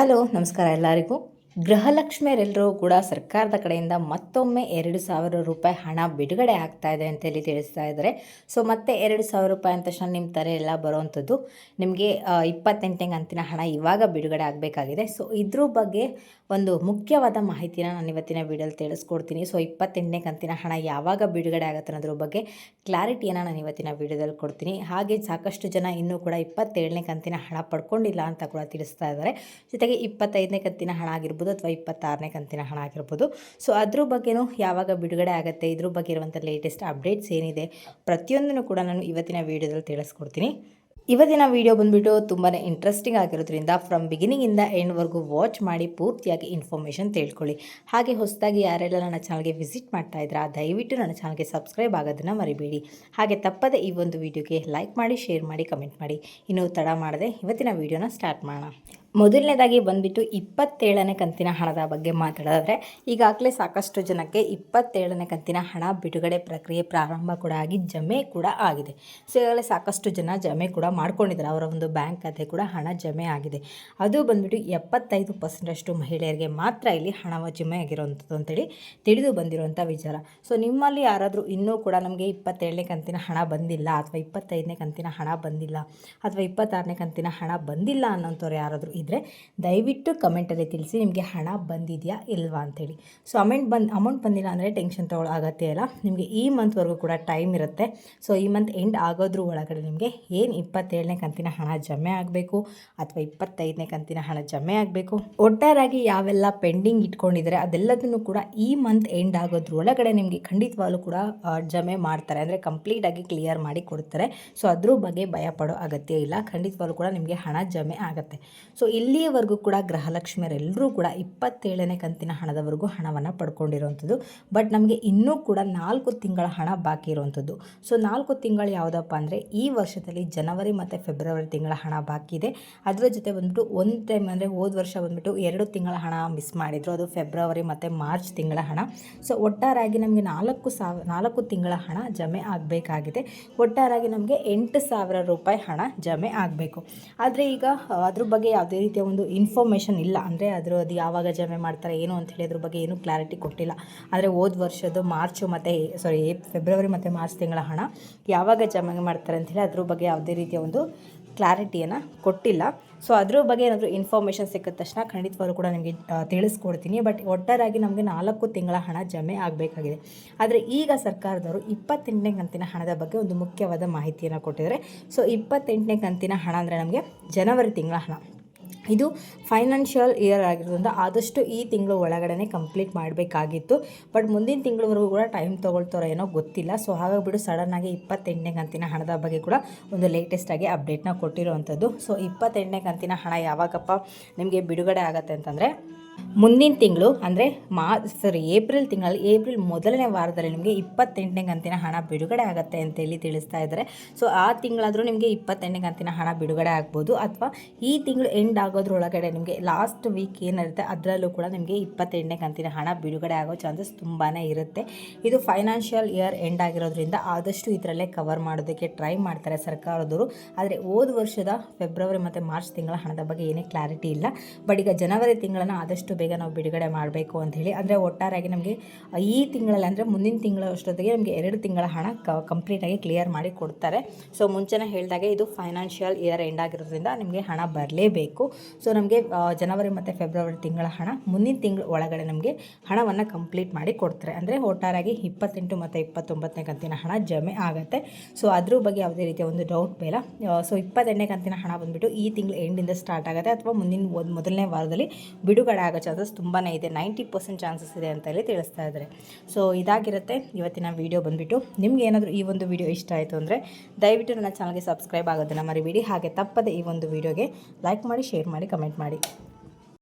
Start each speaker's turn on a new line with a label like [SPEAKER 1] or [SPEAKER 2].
[SPEAKER 1] Hello ನಮಸ್ಕಾರ ಎಲ್ಲರಿಗೂ. ಗೃಹಲಕ್ಷ್ಮಿಯರೆಲ್ಲರೂ ಕೂಡ ಸರ್ಕಾರದ ಕಡೆಯಿಂದ ಮತ್ತೊಮ್ಮೆ 2,000 ರೂಪಾಯಿ ಹಣ ಬಿಡುಗಡೆ ಆಗ್ತಾ ಇದೆ ಅಂತೇಳಿ ತಿಳಿಸ್ತಾ ಇದ್ದಾರೆ. ಸೊ ಮತ್ತೆ 2,000 ರೂಪಾಯಿ ಅಂದ ತಕ್ಷಣ ನಿಮ್ಮ ತರ ಎಲ್ಲ ಬರುವಂಥದ್ದು ನಿಮಗೆ 28ನೇ ಕಂತಿನ ಹಣ ಇವಾಗ ಬಿಡುಗಡೆ ಆಗಬೇಕಾಗಿದೆ. ಸೊ ಇದ್ರ ಬಗ್ಗೆ ಒಂದು ಮುಖ್ಯವಾದ ಮಾಹಿತಿನ ನಾನು ಇವತ್ತಿನ ವಿಡಿಯೋಲಿ ತಿಳಿಸ್ಕೊಡ್ತೀನಿ. ಸೊ 28ನೇ ಕಂತಿನ ಹಣ ಯಾವಾಗ ಬಿಡುಗಡೆ ಆಗುತ್ತೆ ಅನ್ನೋದ್ರ ಬಗ್ಗೆ ಕ್ಲಾರಿಟಿಯನ್ನು ನಾನು ಇವತ್ತಿನ ವಿಡಿಯೋದಲ್ಲಿ ಕೊಡ್ತೀನಿ. ಹಾಗೆ ಸಾಕಷ್ಟು ಜನ ಇನ್ನೂ ಕೂಡ 27ನೇ ಕಂತಿನ ಹಣ ಪಡ್ಕೊಂಡಿಲ್ಲ ಅಂತ ಕೂಡ ತಿಳಿಸ್ತಾ ಇದ್ದಾರೆ. ಜೊತೆಗೆ 25ನೇ ಕಂತಿನ ಹಣ ಆಗಿರ್ಬೋದು ಅಥವಾ 26ನೇ ಕಂತಿನ ಹಣ ಆಗಿರ್ಬೋದು. ಸೊ ಅದ್ರ ಬಗ್ಗೆನೂ ಯಾವಾಗ ಬಿಡುಗಡೆ ಆಗುತ್ತೆ, ಇದ್ರ ಬಗ್ಗೆ ಇರುವಂಥ ಲೇಟೆಸ್ಟ್ ಅಪ್ಡೇಟ್ಸ್ ಏನಿದೆ ಪ್ರತಿಯೊಂದನ್ನು ಕೂಡ ನಾನು ಇವತ್ತಿನ ವಿಡಿಯೋದಲ್ಲಿ ತಿಳಿಸ್ಕೊಡ್ತೀನಿ. ಇವತ್ತಿನ ವಿಡಿಯೋ ಬಂದುಬಿಟ್ಟು ತುಂಬಾ ಇಂಟ್ರೆಸ್ಟಿಂಗ್ ಆಗಿರೋದ್ರಿಂದ ಫ್ರಮ್ ಬಿಗಿನಿಂಗಿಂದ ಎಂಡ್ವರೆಗೂ ವಾಚ್ ಮಾಡಿ ಪೂರ್ತಿಯಾಗಿ ಇನ್ಫಾರ್ಮೇಷನ್ ತಿಳ್ಕೊಳ್ಳಿ. ಹಾಗೆ ಹೊಸದಾಗಿ ಯಾರೆಲ್ಲ ನನ್ನ ಚಾನಲ್ಗೆ ವಿಸಿಟ್ ಮಾಡ್ತಾ ಇದ್ದೀರಾ ದಯವಿಟ್ಟು ನನ್ನ ಚಾನಲ್ಗೆ ಸಬ್ಸ್ಕ್ರೈಬ್ ಆಗೋದನ್ನು ಮರಿಬೇಡಿ. ಹಾಗೆ ತಪ್ಪದೆ ಈ ಒಂದು ವಿಡಿಯೋಗೆ ಲೈಕ್ ಮಾಡಿ, ಶೇರ್ ಮಾಡಿ, ಕಮೆಂಟ್ ಮಾಡಿ. ಇನ್ನೂ ತಡ ಮಾಡದೆ ಇವತ್ತಿನ ವಿಡಿಯೋನ ಸ್ಟಾರ್ಟ್ ಮಾಡೋಣ. ಮೊದಲನೇದಾಗಿ ಬಂದುಬಿಟ್ಟು 27ನೇ ಕಂತಿನ ಹಣದ ಬಗ್ಗೆ ಮಾತಾಡೋದಾದರೆ ಈಗಾಗಲೇ ಸಾಕಷ್ಟು ಜನಕ್ಕೆ 27ನೇ ಕಂತಿನ ಹಣ ಬಿಡುಗಡೆ ಪ್ರಕ್ರಿಯೆ ಪ್ರಾರಂಭ ಕೂಡ ಆಗಿ ಜಮೆ ಕೂಡ ಆಗಿದೆ. ಸೊ ಈಗಾಗಲೇ ಸಾಕಷ್ಟು ಜನ ಜಮೆ ಕೂಡ ಮಾಡ್ಕೊಂಡಿದ್ದಾರೆ. ಅವರ ಒಂದು ಬ್ಯಾಂಕ್ ಖಾತೆ ಕೂಡ ಹಣ ಜಮೆ ಆಗಿದೆ. ಅದು ಬಂದುಬಿಟ್ಟು 75% ಮಹಿಳೆಯರಿಗೆ ಮಾತ್ರ ಇಲ್ಲಿ ಹಣ ಜಮೆ ಆಗಿರೋವಂಥದ್ದು ಅಂತೇಳಿ ತಿಳಿದು ಬಂದಿರುವಂಥ ವಿಚಾರ. ಸೊ ನಿಮ್ಮಲ್ಲಿ ಯಾರಾದರೂ ಇನ್ನೂ ಕೂಡ ನಮಗೆ 27ನೇ ಕಂತಿನ ಹಣ ಬಂದಿಲ್ಲ ಅಥವಾ 25ನೇ ಕಂತಿನ ಹಣ ಬಂದಿಲ್ಲ ಅಥವಾ 26ನೇ ಕಂತಿನ ಹಣ ಬಂದಿಲ್ಲ ಅನ್ನೋಂಥವ್ರು ಯಾರಾದರೂ ಇದ್ದರೆ ದಯವಿಟ್ಟು ಕಮೆಂಟಲ್ಲಿ ತಿಳಿಸಿ ನಿಮಗೆ ಹಣ ಬಂದಿದೆಯಾ ಇಲ್ವಾ ಅಂಥೇಳಿ. ಸೊ ಅಮೌಂಟ್ ಬಂದಿಲ್ಲ ಅಂದರೆ ಟೆನ್ಷನ್ ತೊಗೊಳ್ಳೋ ಅಗತ್ಯ ಇಲ್ಲ. ನಿಮಗೆ ಈ ಮಂತ್ವರೆಗೂ ಕೂಡ ಟೈಮ್ ಇರುತ್ತೆ. ಸೊ ಈ ಮಂತ್ ಎಂಡ್ ಆಗೋದ್ರ ಒಳಗಡೆ ನಿಮಗೆ ಏನು 27ನೇ ಕಂತಿನ ಹಣ ಜಮೆ ಆಗಬೇಕು ಅಥವಾ 25ನೇ ಕಂತಿನ ಹಣ ಜಮೆ ಆಗಬೇಕು, ಒಟ್ಟಾರಾಗಿ ಯಾವೆಲ್ಲ ಪೆಂಡಿಂಗ್ ಇಟ್ಕೊಂಡಿದ್ದಾರೆ ಅದೆಲ್ಲದನ್ನು ಕೂಡ ಈ ಮಂತ್ ಎಂಡ್ ಆಗೋದ್ರ ಒಳಗಡೆ ನಿಮಗೆ ಖಂಡಿತವಾಗ್ಲೂ ಕೂಡ ಜಮೆ ಮಾಡ್ತಾರೆ, ಅಂದರೆ ಕಂಪ್ಲೀಟಾಗಿ ಕ್ಲಿಯರ್ ಮಾಡಿ ಕೊಡ್ತಾರೆ. ಸೊ ಅದ್ರ ಬಗ್ಗೆ ಭಯ ಪಡೋ ಅಗತ್ಯ ಇಲ್ಲ. ಖಂಡಿತವಾಗ್ಲೂ ಕೂಡ ನಿಮಗೆ ಹಣ ಜಮೆ ಆಗುತ್ತೆ. ಸೊ ಇಲ್ಲಿಯವರೆಗೂ ಕೂಡ ಗೃಹಲಕ್ಷ್ಮಿಯರೆಲ್ಲರೂ ಕೂಡ 27ನೇ ಕಂತಿನ ಹಣದವರೆಗೂ ಹಣವನ್ನು ಪಡ್ಕೊಂಡಿರುವಂಥದ್ದು. ಬಟ್ ನಮಗೆ ಇನ್ನೂ ಕೂಡ 4 ತಿಂಗಳ ಹಣ ಬಾಕಿ ಇರುವಂಥದ್ದು. ಸೊ 4 ತಿಂಗಳು ಯಾವುದಪ್ಪ ಅಂದರೆ ಈ ವರ್ಷದಲ್ಲಿ ಜನವರಿ ಮತ್ತು ಫೆಬ್ರವರಿ ತಿಂಗಳ ಹಣ ಬಾಕಿ ಇದೆ. ಅದರ ಜೊತೆ ಬಂದ್ಬಿಟ್ಟು ಒಂದು ಟೈಮ್ ಅಂದರೆ ಹೋದ ವರ್ಷ ಬಂದ್ಬಿಟ್ಟು 2 ತಿಂಗಳ ಹಣ ಮಿಸ್ ಮಾಡಿದರು, ಅದು ಫೆಬ್ರವರಿ ಮತ್ತು ಮಾರ್ಚ್ ತಿಂಗಳ ಹಣ. ಸೊ ಒಟ್ಟಾರಾಗಿ ನಮಗೆ 4 ತಿಂಗಳ ಹಣ ಜಮೆ ಆಗಬೇಕಾಗಿದೆ. ಒಟ್ಟಾರಾಗಿ ನಮಗೆ 8,000 ರೂಪಾಯಿ ಹಣ ಜಮೆ ಆಗಬೇಕು. ಆದರೆ ಈಗ ಅದ್ರ ಬಗ್ಗೆ ಯಾವುದೇ ರೀತಿಯ ಒಂದು ಇನ್ಫಾರ್ಮೇಷನ್ ಇಲ್ಲ, ಅಂದರೆ ಅದು ಯಾವಾಗ ಜಮೆ ಮಾಡ್ತಾರೆ ಏನು ಅಂಥೇಳಿ ಅದ್ರ ಬಗ್ಗೆ ಏನೂ ಕ್ಲಾರಿಟಿ ಕೊಟ್ಟಿಲ್ಲ. ಆದರೆ ಹೋದ ವರ್ಷದ್ದು ಫೆಬ್ರವರಿ ಮತ್ತು ಮಾರ್ಚ್ ತಿಂಗಳ ಹಣ ಯಾವಾಗ ಜಮೆ ಮಾಡ್ತಾರೆ ಅಂಥೇಳಿ ಅದ್ರ ಬಗ್ಗೆ ಯಾವುದೇ ರೀತಿಯ ಒಂದು ಕ್ಲಾರಿಟಿಯನ್ನು ಕೊಟ್ಟಿಲ್ಲ. ಸೊ ಅದ್ರ ಬಗ್ಗೆ ಏನಾದರೂ ಇನ್ಫಾರ್ಮೇಷನ್ ಸಿಕ್ಕಿದ ತಕ್ಷಣ ಖಂಡಿತವಾಗ್ಲೂ ಕೂಡ ನಿಮಗೆ ತಿಳಿಸ್ಕೊಡ್ತೀನಿ. ಬಟ್ ಒಟ್ಟಾರಾಗಿ ನಮಗೆ 4 ತಿಂಗಳ ಹಣ ಜಮೆ ಆಗಬೇಕಾಗಿದೆ. ಆದರೆ ಈಗ ಸರ್ಕಾರದವರು 28ನೇ ಕಂತಿನ ಹಣದ ಬಗ್ಗೆ ಒಂದು ಮುಖ್ಯವಾದ ಮಾಹಿತಿಯನ್ನು ಕೊಟ್ಟಿದ್ದಾರೆ. ಸೊ 28ನೇ ಕಂತಿನ ಹಣ ಅಂದರೆ ನಮಗೆ ಜನವರಿ ತಿಂಗಳ ಹಣ. ಇದು ಫೈನಾನ್ಷಿಯಲ್ ಇಯರ್ ಆಗಿರೋದ್ರಿಂದ ಆದಷ್ಟು ಈ ತಿಂಗಳು ಒಳಗಡೆ ಕಂಪ್ಲೀಟ್ ಮಾಡಬೇಕಾಗಿತ್ತು. ಬಟ್ ಮುಂದಿನ ತಿಂಗಳವರೆಗೂ ಕೂಡ ಟೈಮ್ ತೊಗೊಳ್ತಾರೋ ಏನೋ ಗೊತ್ತಿಲ್ಲ. ಸೊ ಹಾಗಾಗಿಬಿಟ್ಟು ಸಡನ್ನಾಗಿ 28ನೇ ಕಂತಿನ ಹಣದ ಬಗ್ಗೆ ಕೂಡ ಒಂದು ಲೇಟೆಸ್ಟಾಗಿ ಅಪ್ಡೇಟ್ನ ಕೊಟ್ಟಿರುವಂಥದ್ದು. ಸೊ 28ನೇ ಕಂತಿನ ಹಣ ಯಾವಾಗಪ್ಪ ನಿಮಗೆ ಬಿಡುಗಡೆ ಆಗುತ್ತೆ ಅಂತಂದರೆ ಮುಂದಿನ ತಿಂಗಳು ಅಂದರೆ ಏಪ್ರಿಲ್ ಮೊದಲನೇ ವಾರದಲ್ಲಿ ನಿಮಗೆ 28ನೇ ಕಂತಿನ ಹಣ ಬಿಡುಗಡೆ ಆಗುತ್ತೆ ಅಂತೇಳಿ ತಿಳಿಸ್ತಾ ಇದ್ದಾರೆ. ಸೊ ಆ ತಿಂಗಳಾದರೂ ನಿಮಗೆ 28ನೇ ಕಂತಿನ ಹಣ ಬಿಡುಗಡೆ ಆಗ್ಬೋದು, ಅಥವಾ ಈ ತಿಂಗಳು ಎಂಡ್ ಆಗೋದ್ರೊಳಗಡೆ ನಿಮಗೆ ಲಾಸ್ಟ್ ವೀಕ್ ಏನಿರುತ್ತೆ ಅದರಲ್ಲೂ ಕೂಡ ನಿಮಗೆ 28ನೇ ಕಂತಿನ ಹಣ ಬಿಡುಗಡೆ ಆಗೋ ಚಾನ್ಸಸ್ ತುಂಬಾ ಇರುತ್ತೆ. ಇದು ಫೈನಾನ್ಷಿಯಲ್ ಇಯರ್ ಎಂಡ್ ಆಗಿರೋದ್ರಿಂದ ಆದಷ್ಟು ಇದರಲ್ಲೇ ಕವರ್ ಮಾಡೋದಕ್ಕೆ ಟ್ರೈ ಮಾಡ್ತಾರೆ ಸರ್ಕಾರದವರು. ಆದರೆ ಹೋದ ವರ್ಷದ ಫೆಬ್ರವರಿ ಮತ್ತು ಮಾರ್ಚ್ ತಿಂಗಳ ಹಣದ ಬಗ್ಗೆ ಏನೇ ಕ್ಲಾರಿಟಿ ಇಲ್ಲ. ಬಟ್ ಈಗ ಜನವರಿ ತಿಂಗಳನ್ನು ಆದಷ್ಟು ಬೇಗ ನಾವು ಬಿಡುಗಡೆ ಮಾಡಬೇಕು ಅಂಥೇಳಿ, ಅಂದರೆ ಒಟ್ಟಾರೆಯಾಗಿ ನಮಗೆ ಈ ತಿಂಗಳಲ್ಲಿ ಅಂದರೆ ಮುಂದಿನ ತಿಂಗಳ ಅಷ್ಟೊತ್ತಿಗೆ ನಮಗೆ 2 ತಿಂಗಳ ಹಣ ಕಂಪ್ಲೀಟಾಗಿ ಕ್ಲಿಯರ್ ಮಾಡಿ ಕೊಡ್ತಾರೆ. ಸೊ ಮುಂಚೆನೇ ಹೇಳಿದಾಗೆ ಇದು ಫೈನಾನ್ಷಿಯಲ್ ಇಯರ್ ಎಂಡ್ ಆಗಿರೋದ್ರಿಂದ ನಿಮಗೆ ಹಣ ಬರಲೇಬೇಕು. ಸೊ ನಮಗೆ ಜನವರಿ ಮತ್ತು ಫೆಬ್ರವರಿ ತಿಂಗಳ ಹಣ ಮುಂದಿನ ತಿಂಗಳ ಒಳಗಡೆ ನಮಗೆ ಹಣವನ್ನು ಕಂಪ್ಲೀಟ್ ಮಾಡಿ ಕೊಡ್ತಾರೆ. ಅಂದರೆ ಒಟ್ಟಾರೆಯಾಗಿ 28 ಮತ್ತು 29ನೇ ಕಂತಿನ ಹಣ ಜಮೆ ಆಗುತ್ತೆ. ಸೊ ಅದ್ರ ಬಗ್ಗೆ ಯಾವುದೇ ರೀತಿಯ ಒಂದು ಡೌಟ್ ಬೇಡ. ಸೊ 28ನೇ ಕಂತಿನ ಹಣ ಬಂದುಬಿಟ್ಟು ಈ ತಿಂಗಳು ಎಂಡಿಂದ ಸ್ಟಾರ್ಟ್ ಆಗುತ್ತೆ ಅಥವಾ ಮುಂದಿನ ಮೊದಲನೇ ವಾರದಲ್ಲಿ ಬಿಡುಗಡೆ ಆಗೋ ಚಾನ್ಸಸ್ ತುಂಬಾ ಇದೆ. 90% ಚಾನ್ಸಸ್ ಇದೆ ಅಂತ ಹೇಳಿ ತಿಳಿಸ್ತಾ ಇದ್ದಾರೆ. ಸೊ ಇದಾಗಿರುತ್ತೆ ಇವತ್ತಿನ ವಿಡಿಯೋ ಬಂದುಬಿಟ್ಟು. ನಿಮ್ಗೆ ಏನಾದರೂ ಈ ಒಂದು ವಿಡಿಯೋ ಇಷ್ಟ ಆಯಿತು ಅಂದರೆ ದಯವಿಟ್ಟು ನನ್ನ ಚಾನಲ್ಗೆ ಸಬ್ಸ್ಕ್ರೈಬ್ ಆಗೋದನ್ನು ಮರಿಬೇಡಿ. ಹಾಗೆ ತಪ್ಪದೆ ಈ ಒಂದು ವಿಡಿಯೋಗೆ ಲೈಕ್ ಮಾಡಿ, ಶೇರ್ ಮಾಡಿ, ಕಮೆಂಟ್ ಮಾಡಿ.